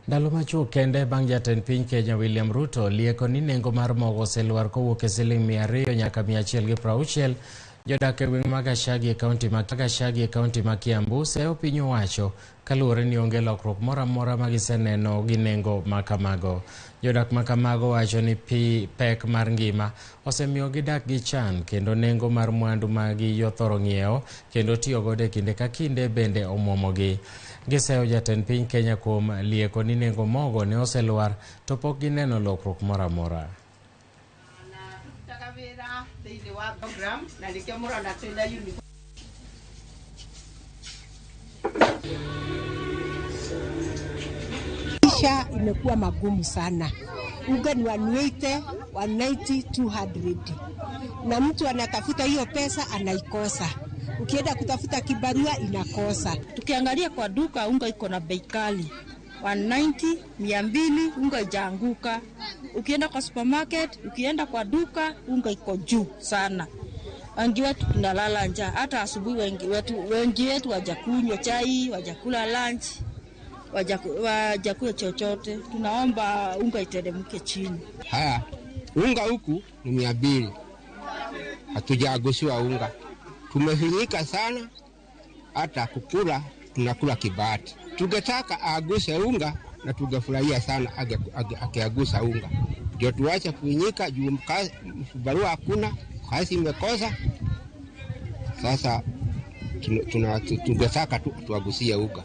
Ndalo machuok kende bang' jatend piny Kenya William Ruto lieko ni nengo mar mogo oselwar kowuok e siling 200 nyaka 160. Jodak e gweng' ma Gachagi e kaunti ma Kiambu seyo piny owacho kaluwore ni onge lokruok moro amora ma giseneno gi nengo ma kamago. Jodak ma kamago wacho ni pek mar ngima osemiyo gidak gi chan, kendo nengo mar mwandu ma giyothoro ng'iewo kendo tiyo godo e kinde ka kinde bende omwomogi. Giseyo jatend piny Kenya kuom lieko ni nengo mogo ne oselwar to pok gineno lokruok moro amora. Maisha imekuwa magumu sana. Unga ni 180, 190, 200. Na mtu anatafuta hiyo pesa anaikosa. Ukienda kutafuta kibarua inakosa. Tukiangalia kwa duka unga iko na bei kali. 190, 200 unga ijaanguka. Ukienda kwa supermarket, ukienda kwa duka unga iko juu sana. Wengi wetu tunalala njaa. Hata asubuhi wengi wetu wajakunywa chai, wajakula lunch, wajakula chochote. Tunaomba unga iteremke chini. Haya, unga huku ni 200. Hatujagushiwa unga. Tumehinyika sana, hata kukula tunakula kibati. Tungetaka aguse unga na tungefurahia sana akiagusa unga. Ndio tuache kuhinyika juu barua hakuna, kazi imekosa. Sasa tungetaka tuagusie unga.